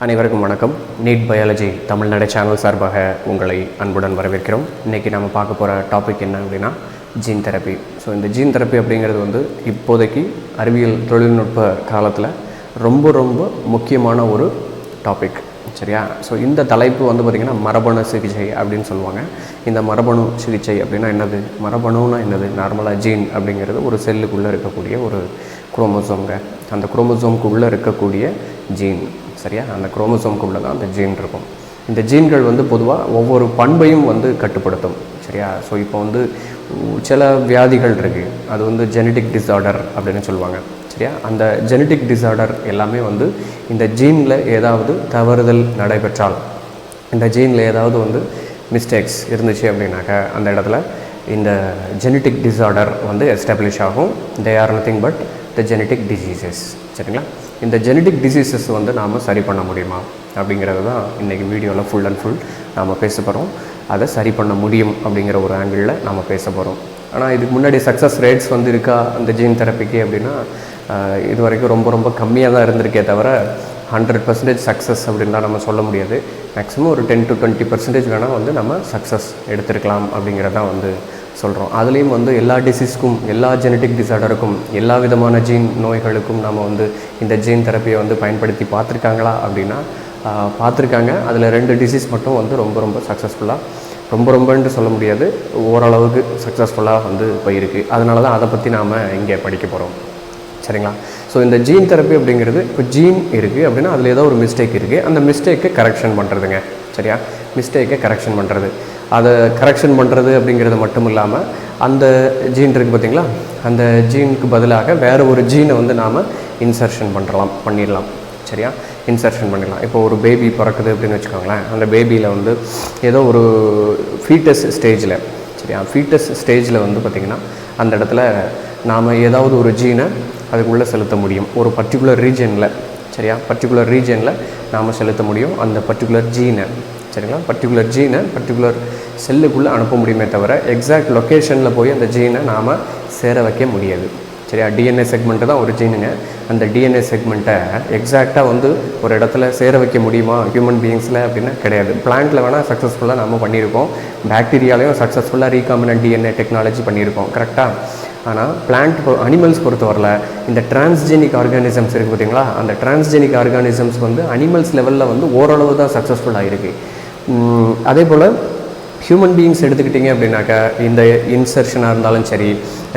அனைவருக்கும் வணக்கம். NEET biology Tamil Nadu channel சார்பாக உங்களை அன்புடன் வரவேற்கிறோம். இன்றைக்கி நம்ம பார்க்க போகிற டாபிக் என்ன அப்படின்னா ஜீன் தெரப்பி. ஸோ இந்த ஜீன் தெரப்பி அப்படிங்கிறது இப்போதைக்கு அறிவியல் தொழில்நுட்ப காலத்தில் ரொம்ப முக்கியமான ஒரு டாபிக், சரியா? ஸோ இந்த தலைப்பு பார்த்திங்கன்னா மரபணு சிகிச்சை அப்படின்னு சொல்லுவாங்க. இந்த மரபணு சிகிச்சை அப்படின்னா என்னது? மரபணுன்னா என்னது? நார்மலாக ஜீன் அப்படிங்கிறது ஒரு செல்லுக்குள்ளே இருக்கக்கூடிய ஒரு குரோமோசோம்ங்க. அந்த குரோமோசோமுக்கு உள்ளே இருக்கக்கூடிய ஜீன், சரியா? அந்த குரோமோசோமுக்குள்ளே தான் அந்த ஜீன் இருக்கும். இந்த ஜீன்கள் பொதுவாக ஒவ்வொரு பண்பையும் கட்டுப்படுத்தும், சரியா? ஸோ இப்போ சில வியாதிகள் இருக்குது, அது ஜெனட்டிக் டிஸார்டர் அப்படின்னு சொல்லுவாங்க, சரியா? அந்த ஜெனட்டிக் டிஸார்டர் எல்லாமே இந்த ஜீனில் ஏதாவது தவறுதல் நடைபெற்றால், இந்த ஜீனில் ஏதாவது மிஸ்டேக்ஸ் இருந்துச்சு அப்படின்னாக்கா அந்த இடத்துல இந்த ஜெனட்டிக் டிஸார்டர் எஸ்டாப்ளிஷ் ஆகும். They are nothing but the genetic diseases, சரிங்களா? இந்த ஜெனட்டிக் டிசீசஸ் நாம் சரி பண்ண முடியுமா அப்படிங்கிறது தான் இன்றைக்கி வீடியோவில் ஃபுல் அண்ட் ஃபுல் நாம் பேச போகிறோம். அதை சரி பண்ண முடியும் அப்படிங்கிற ஒரு ஆங்கிளில் நாம் பேச போகிறோம். ஆனால் இதுக்கு முன்னாடி சக்ஸஸ் ரேட்ஸ் இருக்கா அந்த ஜீன் தெரப்பிக்கு அப்படின்னா இது வரைக்கும் ரொம்ப கம்மியாக தான் இருந்திருக்கே தவிர 100% சக்ஸஸ் அப்படின்லாம் நம்ம சொல்ல முடியாது. மேக்ஸிமம் ஒரு 10 to 20% வேணால் நம்ம சக்ஸஸ் எடுத்திருக்கலாம் அப்படிங்கிறதான் சொல்கிறோம். அதுலேயும் எல்லா டிசீஸ்க்கும், எல்லா ஜெனட்டிக் டிஸார்டருக்கும், எல்லா விதமான ஜீன் நோய்களுக்கும் நம்ம இந்த ஜீன் தெரப்பியை பயன்படுத்தி பார்த்துருக்காங்களா அப்படின்னா பார்த்துருக்காங்க. அதில் 2 டிசீஸ் மட்டும் ரொம்ப சக்ஸஸ்ஃபுல்லாக, ரொம்பன்னு சொல்ல முடியாது, ஓரளவுக்கு சக்ஸஸ்ஃபுல்லாக போயிருக்கு. அதனால தான் அதை பற்றி நாம் இங்கே படிக்க போகிறோம், சரிங்களா? ஸோ இந்த ஜீன் தெரப்பி அப்படிங்கிறது, இப்போ ஜீன் இருக்குது அப்படின்னா அதில் ஏதோ ஒரு மிஸ்டேக் இருக்குது, அந்த மிஸ்டேக்கை கரெக்ஷன் பண்ணுறதுங்க, சரியா? மிஸ்டேக்கை கரெக்ஷன் பண்ணுறது, அதை கரெக்ஷன் பண்ணுறது அப்படிங்கிறது மட்டும் இல்லாமல் அந்த ஜீன் இருக்குது பார்த்திங்களா, அந்த ஜீனுக்கு பதிலாக வேறு ஒரு ஜீனை நாம் இன்சர்ஷன் பண்ணிடலாம், சரியா? இன்சர்ஷன் பண்ணிடலாம். இப்போ ஒரு பேபி பிறக்குது அப்படின்னு வச்சுக்கோங்களேன். அந்த பேபியில் ஏதோ ஒரு ஃபீட்டஸ் ஸ்டேஜில், சரியா? ஃபீட்டஸ் ஸ்டேஜில் பார்த்திங்கன்னா அந்த இடத்துல நாம் ஏதாவது ஒரு ஜீனை அதுக்குள்ளே செலுத்த முடியும், ஒரு பர்டிகுலர் ரீஜனில், சரியா? பர்டிகுலர் ரீஜனில் நாம் செலுத்த முடியும் அந்த பர்டிகுலர் ஜீனை, சரிங்களா? பர்டிகுலர் ஜீனை பர்டிகுலர் செல்லுக்குள்ளே அனுப்ப முடியுமே தவிர எக்ஸாக்ட் லொக்கேஷனில் போய் அந்த ஜீனை நாம் சேர வைக்க முடியாது, சரியா? டிஎன்ஏ செக்மெண்ட்டு தான் ஒரு ஜீனுங்க. அந்த டிஎன்ஏ செக்மெண்ட்டை எக்ஸாக்டாக ஒரு இடத்துல சேர வைக்க முடியுமா ஹியூமன் பீயிங்ஸில் அப்படின்னா கிடையாது. பிளான்ட்டில் வேணால் சக்ஸஸ்ஃபுல்லாக நம்ம பண்ணியிருக்கோம், பாக்டீரியாலையும் சக்ஸஸ்ஃபுல்லாக ரீகாம்பினன்ட் டிஎன்ஏ டெக்னாலஜி பண்ணியிருக்கோம், கரெக்டாக? ஆனால் பிளான்ட் அனிமல்ஸ் பொறுத்தவரையில் இந்த டிரான்ஸ்ஜெனிக் ஆர்கானிசம்ஸ் இருக்குது பார்த்திங்களா, அந்த டிரான்ஸ்ஜெனிக் ஆர்கானிசம்ஸ் அனிமல்ஸ் லெவலில் ஓரளவு தான் சக்ஸஸ்ஃபுல்லாக இருக்குது. அதே போல் ஹியூமன் பீயிங்ஸ் எடுத்துக்கிட்டிங்க அப்படின்னாக்கா இந்த இன்சர்ஷனாக இருந்தாலும் சரி,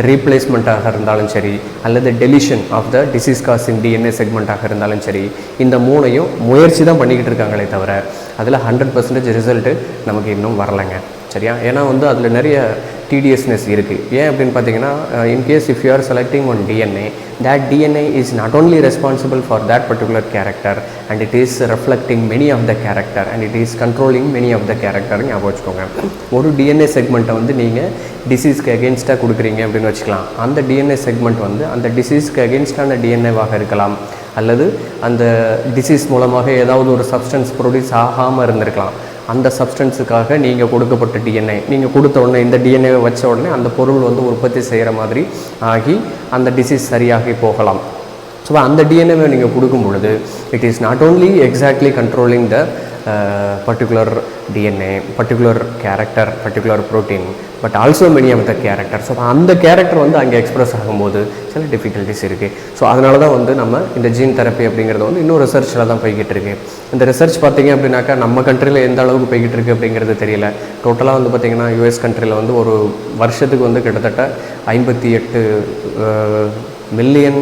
ரீப்ளேஸ்மெண்ட்டாக இருந்தாலும் சரி, அல்லது deletion of the disease causing DNA செக்மெண்ட்டாக இருந்தாலும் சரி, இந்த 3ஐயும் முயற்சி தான் பண்ணிக்கிட்டு இருக்காங்களே தவிர அதில் 100% ரிசல்ட்டு நமக்கு இன்னும் வரலைங்க, சரியா? ஏன்னா அதில் நிறைய டிடிஎஸ்னஸ் இருக்குது. ஏன் அப்படின்னு பார்த்தீங்கன்னா, in case if you are selecting one DNA, that DNA is not only responsible for that particular character and it is reflecting many of the character and it is controlling many of the character. ஞாபகம் வச்சுக்கோங்க, ஒரு DNA செக்மெண்ட்டை நீங்கள் டிசீஸ்க்கு அகெயின்ஸ்டாக கொடுக்குறீங்க அப்படின்னு வச்சுக்கலாம். அந்த DNA segment அந்த டிசீஸ்க்கு அகெயின்ஸ்டான டிஎன்ஏவாக இருக்கலாம், அல்லது அந்த டிசீஸ் மூலமாக ஏதாவது ஒரு சப்ஸ்டன்ஸ் ப்ரொடியூஸ் ஆகாமல் இருந்திருக்கலாம். அந்த சப்ஸ்டன்ஸுக்காக நீங்கள் கொடுக்கப்பட்ட டிஎன்ஏ, நீங்கள் கொடுத்த உடனே இந்த டிஎன்ஏவை வச்ச உடனே அந்த பொருள் உற்பத்தி செய்கிற மாதிரி ஆகி அந்த டிசீஸ் சரியாகி போகலாம். ஸோ அந்த டிஎன்ஏவை நீங்கள் கொடுக்கும் பொழுது it is not only exactly controlling the particular DNA, particular character, particular protein, but also many of the character. So அந்த கேரக்டர் அங்கே எக்ஸ்ப்ரெஸ் ஆகும்போது சில டிஃபிகல்ட்டிஸ் இருக்குது. ஸோ அதனால தான் நம்ம இந்த ஜீன் தெரப்பி அப்படிங்கிறது இன்னும் ரிசர்ச்சில் தான் போய்கிட்டு இருக்குது. இந்த ரிசர்ச் பார்த்திங்க அப்படின்னாக்கா நம்ம கண்ட்ரியில் எந்த அளவுக்கு போய்கிட்டு இருக்குது அப்படிங்கிறது தெரியல. டோட்டலாக பார்த்திங்கன்னா யூஎஸ் கண்ட்ரியில் ஒரு வருஷத்துக்கு கிட்டத்தட்ட $58 மில்லியன்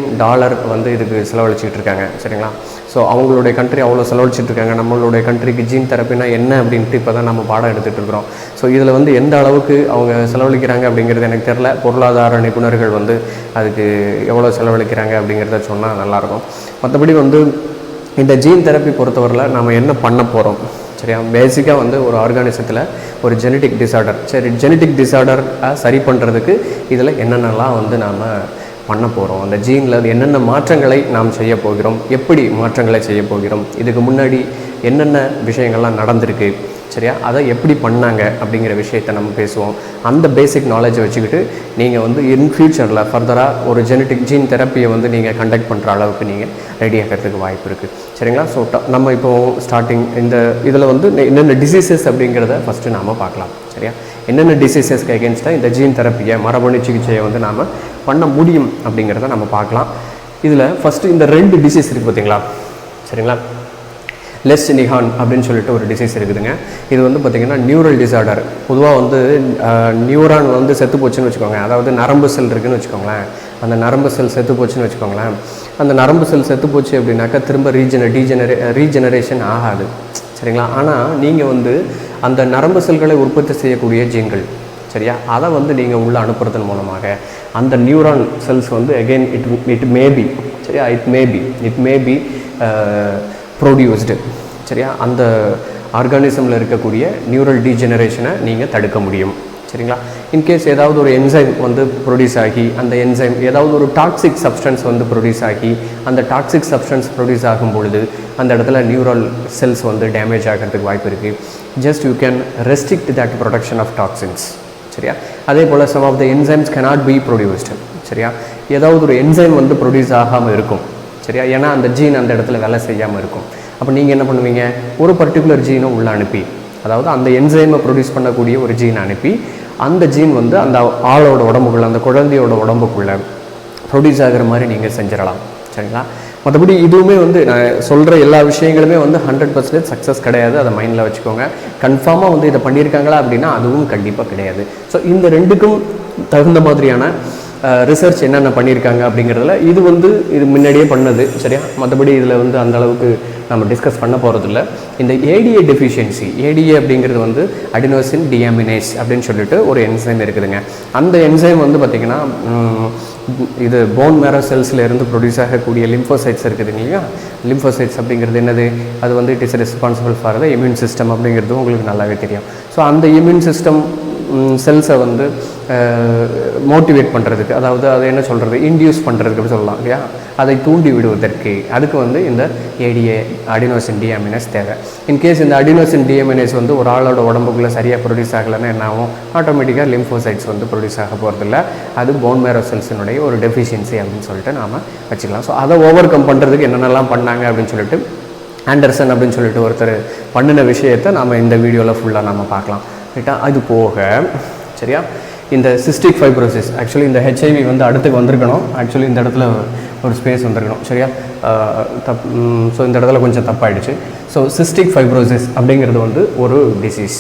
இதுக்கு செலவழிச்சிக்கிட்டு இருக்காங்க, சரிங்களா? ஸோ அவங்களுடைய கண்ட்ரி அவ்வளோ செலவழிச்சிட்டு இருக்காங்க. நம்மளுடைய கண்ட்ரிக்கு ஜீன் தெரப்பினா என்ன அப்படின்ட்டு இப்போ தான் நம்ம பாடம் எடுத்துகிட்டு இருக்கிறோம். ஸோ இதில் எந்த அளவுக்கு அவங்க செலவழிக்கிறாங்க அப்படிங்கிறது எனக்கு தெரில. பொருளாதார நிபுணர்கள் அதுக்கு எவ்வளோ செலவழிக்கிறாங்க அப்படிங்கிறத சொன்னால் நல்லாயிருக்கும். மற்றபடி இந்த ஜீன் தெரப்பி பொறுத்தவரையில் நம்ம என்ன பண்ண போகிறோம், சரியா? பேசிக்காக ஒரு ஆர்கானிசத்தில் ஒரு ஜெனட்டிக் டிஸார்டர், சரி, ஜெனட்டிக் டிஸார்டர் சரி பண்ணுறதுக்கு இதில் என்னென்னலாம் நாம் பண்ண போகிறோம், அந்த ஜீனில் என்னென்ன மாற்றங்களை நாம் செய்ய போகிறோம், எப்படி மாற்றங்களை செய்ய போகிறோம், இதுக்கு முன்னாடி என்னென்ன விஷயங்கள்லாம் நடந்திருக்கு, சரியா? அதை எப்படி பண்ணாங்க அப்படிங்கிற விஷயத்தை நம்ம பேசுவோம். அந்த பேசிக் நாலேஜை வச்சுக்கிட்டு நீங்கள் வந்து இன் ஃபியூச்சரில் ஃபர்தராக ஒரு ஜீன் தெரப்பியை வந்து நீங்கள் கண்டக்ட் பண்ணுற அளவுக்கு நீங்கள் ரெடி ஆகிறதுக்கு வாய்ப்பு இருக்குது. சரிங்களா? ஸோ நம்ம இப்போது ஸ்டார்டிங் இந்த இதில் வந்து என்னென்ன டிசீசஸ் அப்படிங்கிறத ஃபஸ்ட்டு நாம் பார்க்கலாம். சரியா? என்னென்ன டிசீசஸ்க்கு அகேன்ஸ்டாக இந்த ஜீன் தெரப்பியை மரபணு சிகிச்சையை வந்து நாம் பண்ண முடியும் அப்படிங்கிறத நம்ம பார்க்கலாம். இதில் ஃபஸ்ட்டு இந்த 2 டிசீஸ் இருக்குது பார்த்தீங்களா? சரிங்களா? லெச்-நிஹான் அப்படின்னு சொல்லிட்டு ஒரு டிசீஸ் இருக்குதுங்க. இது வந்து பார்த்திங்கன்னா நியூரல் டிசார்டர். பொதுவாக வந்து நியூரான் வந்து செத்து போச்சுன்னு வச்சுக்கோங்க, அதாவது நரம்பு செல் இருக்குதுன்னு வச்சுக்கோங்களேன். அந்த நரம்பு செல் செத்து போச்சுன்னு வச்சுக்கோங்களேன். அந்த நரம்பு செல் செத்து போச்சு அப்படின்னாக்கா திரும்ப ரீஜெனரேஷன் ஆகாது. சரிங்களா? ஆனால் நீங்கள் வந்து அந்த நரம்பு செல்களை உற்பத்தி செய்யக்கூடிய ஜீன்கள், சரியா, அதை வந்து நீங்கள் உள்ளே அனுப்புறதன் மூலமாக அந்த நியூரான் செல்ஸ் வந்து அகெயின் இட் மேபி, சரியா, இட் மேபி ப்ரொடியூஸ்டு. சரியா? அந்த ஆர்கானிசமில் இருக்கக்கூடிய நியூரல் டீஜெனரேஷனை நீங்கள் தடுக்க முடியும். சரிங்களா? இன்கேஸ் ஏதாவது ஒரு என்சைம் வந்து ப்ரொடியூஸ் ஆகி அந்த என்சைம் ஏதாவது ஒரு டாக்ஸிக் சப்ஸ்டன்ஸ் வந்து ப்ரொடியூஸ் ஆகி அந்த டாக்ஸிக் சப்ஸ்டன்ஸ் ப்ரொடியூஸ் ஆகும் பொழுது அந்த இடத்துல நியூரல் செல்ஸ் வந்து டேமேஜ் ஆகிறதுக்கு வாய்ப்பு இருக்குது. Just you can restrict that production of toxins. சரியா? அதே போல் some of the enzymes cannot be produced. சரியா? ஏதாவது ஒரு என்சைம் வந்து ப்ரொடியூஸ் ஆகாமல் இருக்கும். சரியா? ஏன்னா அந்த ஜீன் அந்த இடத்துல வேலை செய்யாமல் இருக்கும். அப்போ நீங்கள் என்ன பண்ணுவீங்க? ஒரு பர்டிகுலர் ஜீனை உள்ளே அனுப்பி, அதாவது அந்த என்சைமை ப்ரொடியூஸ் பண்ணக்கூடிய ஒரு ஜீனை அனுப்பி அந்த ஜீன் வந்து அந்த ஆளோட உடம்புக்குள்ளே, அந்த குழந்தையோட உடம்புக்குள்ளே ப்ரொடியூஸ் ஆகிற மாதிரி நீங்கள் செஞ்சிடலாம். சரிங்களா? மற்றபடி இதுவுமே வந்து நான் சொல்கிற எல்லா விஷயங்களுமே வந்து 100% சக்ஸஸ் கிடையாது. அதை மைண்டில் வச்சுக்கோங்க. கன்ஃபார்மாக வந்து இதை பண்ணியிருக்காங்களா அப்படின்னா அதுவும் கண்டிப்பாக கிடையாது. ஸோ இந்த 2க்கும் தகுந்த மாதிரியான ரிசர்ச் என்னென்ன பண்ணியிருக்காங்க அப்படிங்கிறதுல இது முன்னாடியே பண்ணது. சரியா? மற்றபடி இதில் வந்து அந்த அளவுக்கு நம்ம டிஸ்கஸ் பண்ண போகிறதில்ல. இந்த ஏடிஏ டெஃபிஷியன்சி, ஏடிஏ அப்படிங்கிறது வந்து அடினோசின் டியாமினேஸ் அப்படின்னு சொல்லிட்டு ஒரு என்சைம் இருக்குதுங்க. அந்த என்சைம் வந்து பார்த்திங்கன்னா இது போன் மேரோ செல்ஸில் இருந்து ப்ரொடியூஸ் ஆகக்கூடிய லிம்போசைட்ஸ் இருக்குது இல்லையா? லிம்போசைட்ஸ் அப்படிங்கிறது என்னது? அது வந்து it is responsible for the immune system அப்படிங்கிறது உங்களுக்கு நல்லாவே தெரியும். ஸோ அந்த இம்யூன் சிஸ்டம் செல்ஸை வந்து மோட்டிவேட் பண்ணுறதுக்கு, அதாவது அதை என்ன சொல்கிறது, இன்டியூஸ் பண்ணுறதுக்கு அப்படி சொல்லலாம் இல்லையா? அதை தூண்டி விடுவதற்கு அதுக்கு வந்து இந்த ஏடிஏ அடினோசின் டியாமினேஸ் தேவை. இன்கேஸ் இந்த அடினோசின் டியாமினேஸ் வந்து ஒரு ஆளோட உடம்புக்குள்ளே சரியாக ப்ரொடியூஸ் ஆகலைன்னா என்ன ஆகும்? ஆட்டோமேட்டிக்காக லிம்போசைட்ஸ் வந்து ப்ரொடியூஸ் ஆக போகிறதில்ல. அது போன் மேரோ செல்ஸினுடைய ஒரு டெஃபிஷியன்சி அப்படின்னு சொல்லிட்டு நாம் வச்சுக்கலாம். ஸோ அதை ஓவர் கம் பண்ணுறதுக்கு என்னென்னலாம் பண்ணாங்க அப்படின்னு சொல்லிட்டு ஆண்டர்சன் அப்படின்னு சொல்லிட்டு ஒருத்தர் பண்ணின விஷயத்தை நாம் இந்த வீடியோவில் ஃபுல்லாக நம்ம பார்க்கலாம். ரைட்டா? அது போக சரியா, இந்த சிஸ்டிக் ஃபைப்ரோசிஸ், ஆக்சுவலி இந்த ஹெச்ஐவி வந்து அடுத்துக்கு வந்திருக்கணும். ஆக்சுவலி இந்த இடத்துல ஒரு ஸ்பேஸ் வந்திருக்கணும். சரியா? ஸோ இந்த இடத்துல கொஞ்சம் தப்பாயிடுச்சு. ஸோ சிஸ்டிக் ஃபைப்ரோசிஸ் அப்படிங்கிறது வந்து ஒரு டிசீஸ்.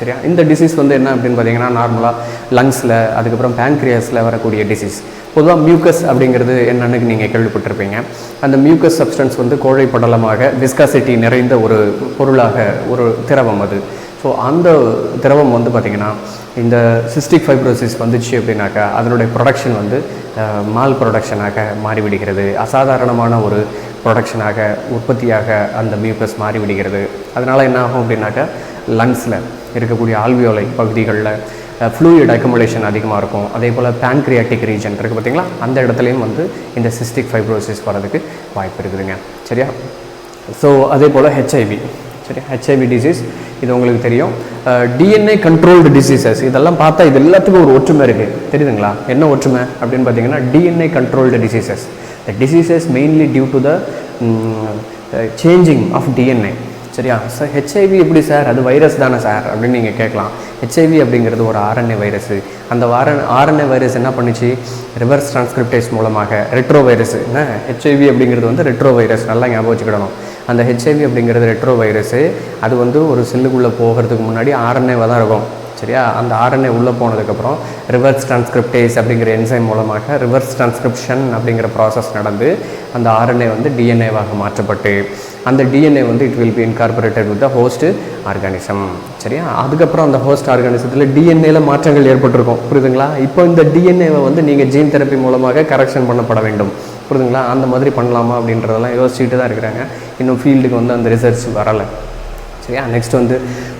சரியா? இந்த டிசீஸ் வந்து என்ன அப்படின்னு பார்த்தீங்கன்னா நார்மலாக லங்ஸில், அதுக்கப்புறம் பேன்க்ரியாஸில் வரக்கூடிய டிசீஸ். பொதுவாக மியூக்கஸ் அப்படிங்கிறது என்னென்னு நீங்கள் கேள்விப்பட்டிருப்பீங்க. அந்த மியூக்கஸ் சப்ஸ்டன்ஸ் வந்து கோழை படலமாக விஸ்காசிட்டி நிறைந்த ஒரு பொருளாக ஒரு திரவம் அது. ஸோ அந்த திரவம் வந்து பார்த்திங்கன்னா இந்த சிஸ்டிக் ஃபைப்ரோசிஸ் வந்துச்சு அப்படின்னாக்கா அதனுடைய ப்ரொடக்ஷன் வந்து மால் ப்ரொடக்ஷனாக மாறிவிடுகிறது. அசாதாரணமான ஒரு ப்ரொடக்ஷனாக, உற்பத்தியாக அந்த மியூக்கஸ் மாறிவிடுகிறது. அதனால் என்ன ஆகும் அப்படின்னாக்கா லங்ஸில் இருக்கக்கூடிய ஆல்வியோலை பகுதிகளில் ஃப்ளூயிட் அக்குமுலேஷன் அதிகமாக இருக்கும். அதே போல் பேன்க்ரியாட்டிக் ரீஜன் இருக்குது பார்த்திங்களா, அந்த இடத்துலையும் வந்து இந்த சிஸ்டிக் ஃபைப்ரோசிஸ் வரதுக்கு வாய்ப்பு இருக்குதுங்க. சரியா? ஸோ அதே போல் ஹெச்ஐவி, சரி, ஹெச்ஐவி டிசீஸ் இது உங்களுக்கு தெரியும். டிஎன்ஏ கண்ட்ரோல்டு டிசீசஸ், இதெல்லாம் பார்த்தா இது எல்லாத்துக்கும் ஒரு ஒற்றுமை இருக்குது. தெரியுதுங்களா? என்ன ஒற்றுமை அப்படின்னு பார்த்தீங்கன்னா DNA controlled diseases. The diseases mainly due to the changing of DNA. சரியா? ஸோ ஹெச்ஐவி எப்படி சார், அது வைரஸ் தானே சார் அப்படின்னு நீங்கள் கேட்கலாம். ஹெச்ஐவி அப்படிங்கிறது ஒரு ஆர்என்ஏ வைரஸு. அந்த ஆர்என்ஏ வைரஸ் என்ன பண்ணிச்சு? ரிவர்ஸ் டிரான்ஸ்கிரிப்டேஸ் மூலமாக ரெட்ரோ வைரஸ். என்ன ஹெச்ஐவி அப்படிங்கிறது வந்து ரெட்ரோ வைரஸ், நல்லா ஞாபகம் வச்சுக்கிடணும். அந்த ஹெச்ஐவி அப்படிங்கிறது ரெட்ரோ வைரஸு. அது வந்து ஒரு செல்லுக்குள்ளே போகிறதுக்கு முன்னாடி ஆர்என்ஏவாக தான் இருக்கும். சரியா? அந்த ஆர்என்ஏ உள்ளே போனதுக்கப்புறம் ரிவர்ஸ் டிரான்ஸ்கிரிப்டேஸ் அப்படிங்கிற என்சைம் மூலமாக ரிவர்ஸ் டிரான்ஸ்கிரிப்ஷன் அப்படிங்கிற ப்ராசஸ் நடந்து அந்த ஆர்என்ஏ வந்து டிஎன்ஏவாக மாற்றப்பட்டு அந்த டிஎன்ஏ வந்து it will be incorporated with the host organism. சரியா? அதுக்கப்புறம் அந்த ஹோஸ்ட் ஆர்கானிசத்தில் டிஎன்ஏல மாற்றங்கள் ஏற்பட்டிருக்கும். புரியுதுங்களா? இப்போ இந்த டிஎன்ஏவை வந்து நீங்கள் ஜீன் தெரப்பி மூலமாக கரெக்ஷன் பண்ணப்பட வேண்டும். புரியுதுங்களா? அந்த மாதிரி பண்ணலாமா அப்படின்றதெல்லாம் யோசிச்சுட்டு தான் இருக்கிறாங்க. இன்னும் ஃபீல்டுக்கு வந்து அந்த ரிசர்ச் வரலை. சரியா? நெக்ஸ்ட் வந்து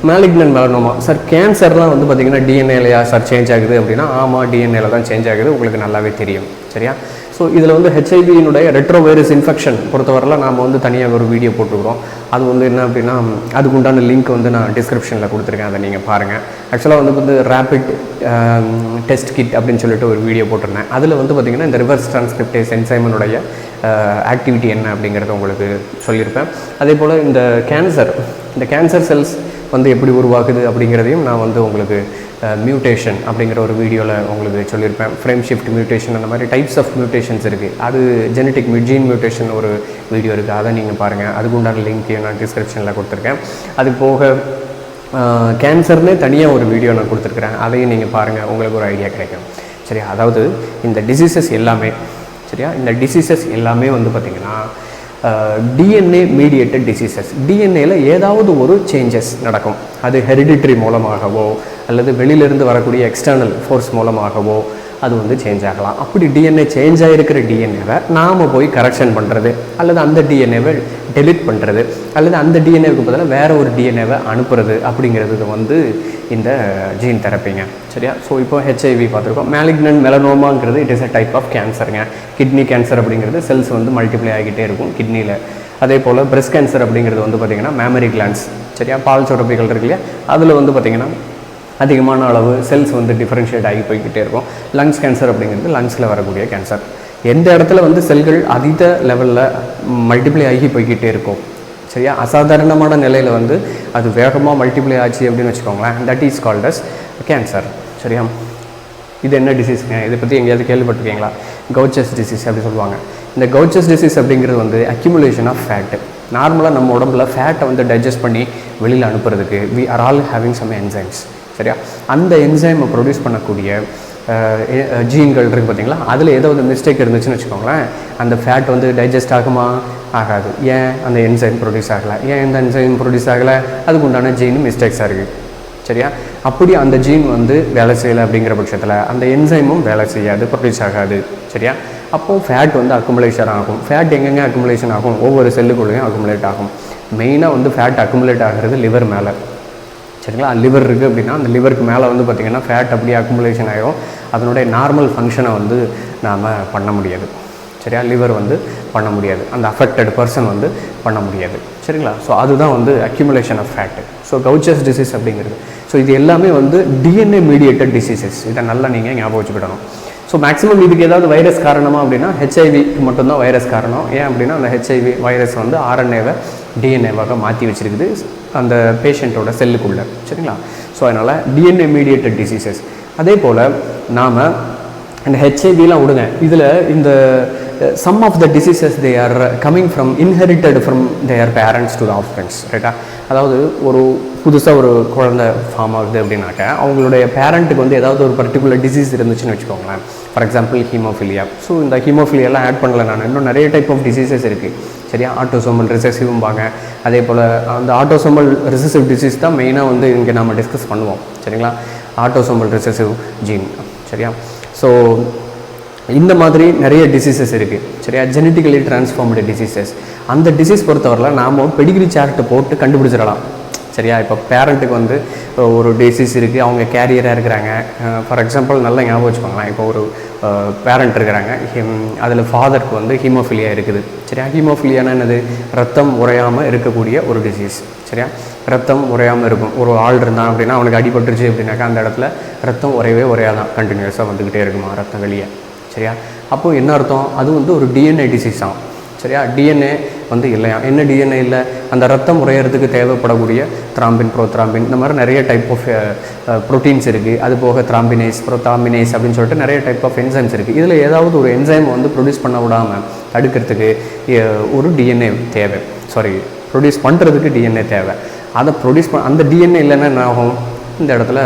malignant melanoma. சார் கேன்சர்லாம் வந்து பார்த்திங்கன்னா டிஎன்ஏலையா சார் சேஞ்ச் ஆகுது அப்படின்னா ஆமாம், டிஎன்ஏல தான் சேஞ்ச் ஆகுது, உங்களுக்கு நல்லாவே தெரியும். சரியா? ஸோ இதில் வந்து ஹெச்ஐவியினுடைய ரெட்ரோ வைரஸ் இன்ஃபெக்ஷன் பொறுத்தவரைலாம் நாம் வந்து தனியாக ஒரு வீடியோ போட்டுருக்குறோம். அது வந்து என்ன அப்படின்னா அதுக்கு உண்டான லிங்க் வந்து நான் டிஸ்கிரிப்ஷனில் கொடுத்துருக்கேன், அதை நீங்கள் பாருங்கள். ஆக்சுவலாக வந்து ரேபிட் டெஸ்ட் கிட் அப்படின்னு சொல்லிட்டு ஒரு வீடியோ போட்டிருந்தேன். அதில் வந்து பார்த்திங்கன்னா இந்த ரிவர்ஸ் டிரான்ஸ்கிரிப்டேஸ் என்சைமனுடைய ஆக்டிவிட்டி என்ன அப்படிங்கிறத உங்களுக்கு சொல்லியிருப்பேன். அதே போல் இந்த கேன்சர் செல்ஸ் வந்து எப்படி உருவாகுது அப்படிங்கிறதையும் நான் வந்து உங்களுக்கு மியூட்டேஷன் அப்படிங்கிற ஒரு வீடியோவில் உங்களுக்கு சொல்லியிருப்பேன். ஃப்ரேம் ஷிஃப்ட் மியூட்டேஷன், அந்த மாதிரி டைப்ஸ் ஆஃப் மியூட்டேஷன்ஸ் இருக்குது. அது ஜெனட்டிக் ஜீன் மியூட்டேஷன் ஒரு வீடியோ இருக்குது, அதை நீங்கள் பாருங்கள். அதுக்கு உண்டான லிங்க் நான் டிஸ்கிரிப்ஷனில் கொடுத்துருக்கேன். அது போக கேன்சர்னே தனியாக ஒரு வீடியோ நான் கொடுத்துருக்குறேன், அதையும் நீங்கள் பாருங்கள், உங்களுக்கு ஒரு ஐடியா கிடைக்கும். சரியா? அதாவது இந்த டிசீசஸ் எல்லாமே இந்த டிசீசஸ் எல்லாமே வந்து பார்த்திங்கன்னா டிஎன்ஏ மீடியேட்டட் டிசீசஸ். டிஎன்ஏல ஏதாவது ஒரு சேஞ்சஸ் நடக்கும். அது ஹெரிடிட்ரி மூலமாகவோ அல்லது வெளியிலேருந்து வரக்கூடிய எக்ஸ்டர்னல் ஃபோர்ஸ் மூலமாகவோ அது வந்து சேஞ்ச் ஆகலாம். அப்படி டிஎன்ஏ சேஞ்ச் ஆகிருக்கிற டிஎன்ஏவை நாம் போய் கரெக்ஷன் பண்ணுறது, அல்லது அந்த டிஎன்ஏவை டெலிட் பண்ணுறது, அல்லது அந்த டிஎன்ஏவுக்கு பதிலாக வேறு ஒரு டிஎன்ஏவை அனுப்புறது அப்படிங்கிறது வந்து இந்த ஜீன் தெரப்பிங்க. சரியா? ஸோ இப்போ ஹெச்ஐவி பார்த்துருக்கோம். malignant melanoma it is a type of கேன்சருங்க. கிட்னி கேன்சர் அப்படிங்கிறது செல்ஸ் வந்து மல்டிப்ளை ஆகிட்டே இருக்கும் கிட்னியில். அதே போல் பிரெஸ்ட் கேன்சர் அப்படிங்கிறது வந்து பார்த்திங்கன்னா மேமரி கிளான்ஸ், சரியா, பால் சுரப்பிகள் இருக்கு இல்லையா, அதில் வந்து பார்த்திங்கன்னா அதிகமான அளவு செல்ஸ் வந்து டிஃப்ரென்ஷியேட் ஆகி போய்கிட்டே இருக்கும். லங்ஸ் கேன்சர் அப்படிங்கிறது லங்ஸில் வரக்கூடிய கேன்சர். எந்த இடத்துல வந்து செல்கள் அதீத லெவலில் மல்டிப்ளை ஆகி போய்கிட்டே இருக்கும், சரியா, அசாதாரணமான நிலையில் வந்து அது வேகமாக மல்டிப்ளை ஆச்சு அப்படின்னு வச்சுக்கோங்களேன், that is called as cancer. சரியா? இது என்ன டிசீஸுங்க? இதை பற்றி எங்கேயாவது கேள்விப்பட்டிருக்கீங்களா? கவுச்சர்ஸ் டிசீஸ் அப்படி சொல்லுவாங்க. இந்த கவுச்சர்ஸ் டிசீஸ் அப்படிங்கிறது வந்து அக்யூமுலேஷன் ஆஃப் ஃபேட்டு. நார்மலாக நம்ம உடம்புல ஃபேட்டை வந்து டைஜஸ்ட் பண்ணி வெளியில் அனுப்புறதுக்கு we are all having some enzymes. சரியா? அந்த என்சைமை ப்ரொடியூஸ் பண்ணக்கூடிய ஜீன்கள் இருக்குது பார்த்தீங்களா, அதில் ஏதாவது மிஸ்டேக் இருந்துச்சுன்னு வச்சுக்கோங்களேன், அந்த ஃபேட் வந்து டைஜஸ்ட் ஆகுமா? ஆகாது. ஏன்? அந்த என்சைம் ப்ரொடியூஸ் ஆகலை. ஏன் இந்த என்சைம் ப்ரொடியூஸ் ஆகலை? அதுக்கு உண்டான ஜீன் மிஸ்டேக்ஸாக இருக்குது. சரியா? அப்படி அந்த ஜீன் வந்து வேலை செய்யலை அப்படிங்கிற பட்சத்தில் அந்த என்சைமும் வேலை செய்யாது, ப்ரொடியூஸ் ஆகாது. சரியா? அப்போது ஃபேட் வந்து அக்குமுலேஷன் ஆகும். ஃபேட் எங்கெங்கே அக்குமுலேஷன் ஆகும்? ஒவ்வொரு செல்லுக்குள்ளேயும் அக்குமுலேட் ஆகும். மெயினாக வந்து ஃபேட் அக்குமுலேட் ஆகிறது லிவர் மேலே. சரிங்களா? லிவர் இருக்குது அப்படின்னா அந்த லிவருக்கு மேலே வந்து பார்த்திங்கன்னா ஃபேட் அப்படியே அக்குமுலேஷன் ஆகிடும். அதனுடைய நார்மல் ஃபங்க்ஷனை வந்து நாம் பண்ண முடியாது. சரியா? லிவர் வந்து பண்ண முடியாது, அந்த அஃபெக்டட் பர்சன் வந்து பண்ண முடியாது. சரிங்களா? ஸோ அதுதான் வந்து accumulation of fat. So Gaucher's disease அப்படிங்கிறது. ஸோ இது எல்லாமே வந்து டிஎன்ஏ மீடியேட்டட் டிசீசஸ். இதை நல்லா நீங்கள் ஞாபகம் வச்சுக்கிடணும். ஸோ மேக்ஸிமம் இதுக்கு ஏதாவது வைரஸ் காரணமாக அப்படின்னா ஹெச்ஐவிக்கு மட்டும்தான் வைரஸ் காரணம். ஏன் அப்படின்னா அந்த ஹெச்ஐவி வைரஸ் வந்து ஆர்என்ஏவை டிஎன்ஏவாக மாற்றி வச்சுருக்குது அந்த பேஷண்ட்டோட செல்லுக்குள்ளே. சரிங்களா? ஸோ அதனால் டிஎன்ஏ மீடியேட்டட் டிசீசஸ். அதே போல் நாம் இந்த ஹெச்ஐவிலாம் விடுங்க, இதில் இந்த some of the diseases they are coming from inherited from their parents to the offsprings, ரைட்டா? அதாவது ஒரு புதுசாக ஒரு குழந்தை ஃபார்ம் ஆகுது அப்படின்னாக்க அவங்களுடைய பேரண்ட்டுக்கு வந்து ஏதாவது ஒரு பர்டிகுலர் டிசீஸ் இருந்துச்சுன்னு வச்சுக்கோங்களேன். For example haemophilia. ஸோ இந்த ஹீமோஃபிலியெல்லாம் ஆட் பண்ணல நான், இன்னும் நிறைய டைப் ஆஃப் டிசீசஸ் இருக்குது. சரியா? ஆட்டோசோமல் ரிசெசிவ்ம்பாங்க. அதே போல் அந்த ஆட்டோசோமல் ரிசெசிவ் டிசீஸ் தான் மெயினாக வந்து இங்கே நம்ம டிஸ்கஸ் பண்ணுவோம். சரிங்களா? Autosomal recessive gene. சரியா? ஸோ இந்த மாதிரி நிறைய டிசீசஸ் இருக்குது. சரியா? Genetically transformed diseases. அந்த டிசீஸ் பொறுத்தவரையில் நாம் பெடிகிரி சார்ட்டு போட்டு கண்டுபிடிச்சிடலாம். சரியா? இப்போ பேரண்ட்டுக்கு வந்து ஒரு டிசீஸ் இருக்குது, அவங்க கேரியராக இருக்கிறாங்க. ஃபார் எக்ஸாம்பிள் நல்லா ஞாபகம் வச்சுக்கோங்களேன், இப்போ ஒரு பேரண்ட் இருக்கிறாங்க, அதில் ஃபாதருக்கு வந்து ஹீமோஃபிலியா இருக்குது. சரியா? ஹீமோஃபிலியானா என்னது? ரத்தம் உறையாமல் இருக்கக்கூடிய ஒரு டிசீஸ். சரியா? ரத்தம் உறையாமல் இருக்கும். ஒரு ஆள் இருந்தான் அப்படின்னா அவனுக்கு அடிபட்டுருச்சு அப்படின்னாக்கா அந்த இடத்துல ரத்தம் உறையாதான், கண்டினியூஸாக வந்துக்கிட்டே இருக்குமா ரத்தம் வெளியே. சரியா? அப்போது என்ன அர்த்தம்? அது வந்து ஒரு டிஎன்ஏ டிசீஸ் தான். சரியா? டிஎன்ஏ வந்து இல்லையா? என்ன டிஎன்ஏ இல்லை? அந்த ரத்தம் உறையிறதுக்கு தேவைப்படக்கூடிய த்ராம்பின், ப்ரோத்ராம்பின், இந்த மாதிரி நிறைய டைப் ஆஃப் ப்ரோட்டீன்ஸ் இருக்குது. அது போக த்ராம்பினேஸ், ப்ரோத்தாமினேஸ் அப்படின்னு சொல்லிட்டு நிறைய டைப் ஆஃப் என்சைம்ஸ் இருக்குது. இதில் ஏதாவது ஒரு என்சைம் வந்து ப்ரொடியூஸ் பண்ண விடாமல் தடுக்கிறதுக்கு ஒரு டிஎன்ஏ தேவை. ப்ரொடியூஸ் பண்ணுறதுக்கு டிஎன்ஏ தேவை. அதை அந்த டிஎன்ஏ இல்லைன்னா என்ன ஆகும்? இந்த இடத்துல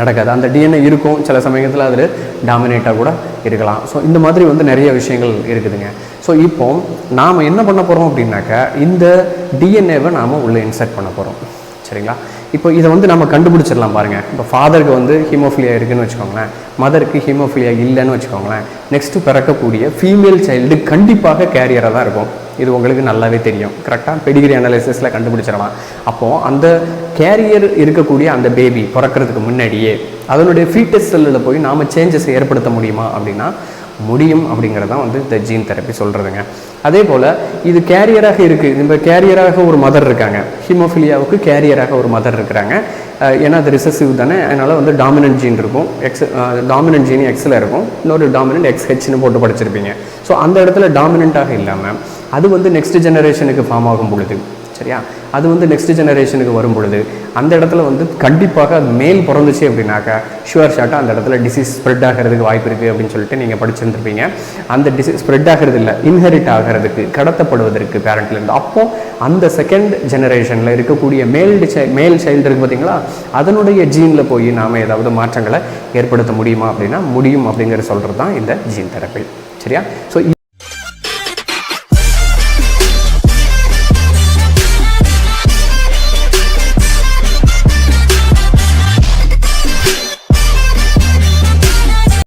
நடக்காது. அந்த டிஎன்ஏ இருக்கும், சில சமயத்தில் அதில் டாமினேட்டாக கூட இருக்கலாம். ஸோ இந்த மாதிரி வந்து நிறைய விஷயங்கள் இருக்குதுங்க. ஸோ இப்போ நாம் என்ன பண்ண போகிறோம் அப்படின்னாக்கா இந்த டிஎன்ஏவை நாம் உள்ளே இன்சர்ட் பண்ண போகிறோம். சரிங்களா? இப்போ இதை வந்து நம்ம கண்டுபிடிச்சிடலாம் பாருங்கள். இப்போ ஃபாதருக்கு வந்து ஹீமோஃபிலியா இருக்குதுன்னு வச்சுக்கோங்களேன், மதருக்கு ஹீமோஃபிலியா இல்லைன்னு வச்சுக்கோங்களேன். நெக்ஸ்ட்டு பிறக்கக்கூடிய ஃபீமேல் சைல்டு கண்டிப்பாக கேரியராக தான் இருக்கும். இது உங்களுக்கு நல்லாவே தெரியும். கரெக்டாக பெடிகிரி அனாலிசிஸில் கண்டுபிடிச்சிடலாம். அப்போது அந்த கேரியர் இருக்கக்கூடிய அந்த பேபி பிறக்கிறதுக்கு முன்னாடியே அதனுடைய ஃபீட்டஸ் செல்லில் போய் நாம் சேஞ்சஸ் ஏற்படுத்த முடியுமா அப்படின்னா முடியும் அப்படிங்கிறது தான் வந்து இந்த ஜீன் தெரப்பி சொல்கிறதுங்க. அதே போல் இது கேரியராக இருக்குது, இந்த கேரியராக ஒரு மதர் இருக்காங்க, ஹீமோஃபிலியாவுக்கு கேரியராக ஒரு மதர் இருக்கிறாங்க. ஏன்னா அது ரிசசிவ் தானே, அதனால் வந்து டாமினன்ட் ஜீன் இருக்கும், டாமினன்ட் ஜீன் எக்ஸில் இருக்கும், இன்னொரு டாமினன்ட் XHன்னு போட்டு படிச்சிருப்பீங்க. ஸோ அந்த இடத்துல டாமினண்ட்டாக இல்லாமல் அது வந்து நெக்ஸ்ட் ஜெனரேஷனுக்கு ஃபார்ம் ஆகும் பொழுது, சரியா, அது வந்து நெக்ஸ்ட் ஜெனரேஷனுக்கு வரும் பொழுது அந்த இடத்துல வந்து கண்டிப்பாக அது மேல் பிறந்துச்சு அப்படின்னாக்கா ஷுவர் ஷாட்டாக அந்த இடத்துல டிசீஸ் ஸ்ப்ரெட் ஆகிறதுக்கு வாய்ப்பு இருக்குது அப்படின்னு சொல்லிட்டு நீங்கள் படிச்சிருந்துருப்பீங்க. அந்த டிசீஸ் ஸ்ப்ரெட் ஆகிறது இல்லை, இன்ஹெரிட் ஆகிறதுக்கு, கடத்தப்படுவதற்கு பேரண்ட்லேருந்து. அப்போது அந்த செகண்ட் ஜெனரேஷனில் இருக்கக்கூடிய மேல் சைல்டு இருக்குது பார்த்தீங்களா, அதனுடைய ஜீனில் போய் நாம் ஏதாவது மாற்றங்களை ஏற்படுத்த முடியுமா அப்படின்னா முடியும் அப்படிங்கிற சொல்கிறது தான் இந்த ஜீன் தெரப்பி. சரியா? ஸோ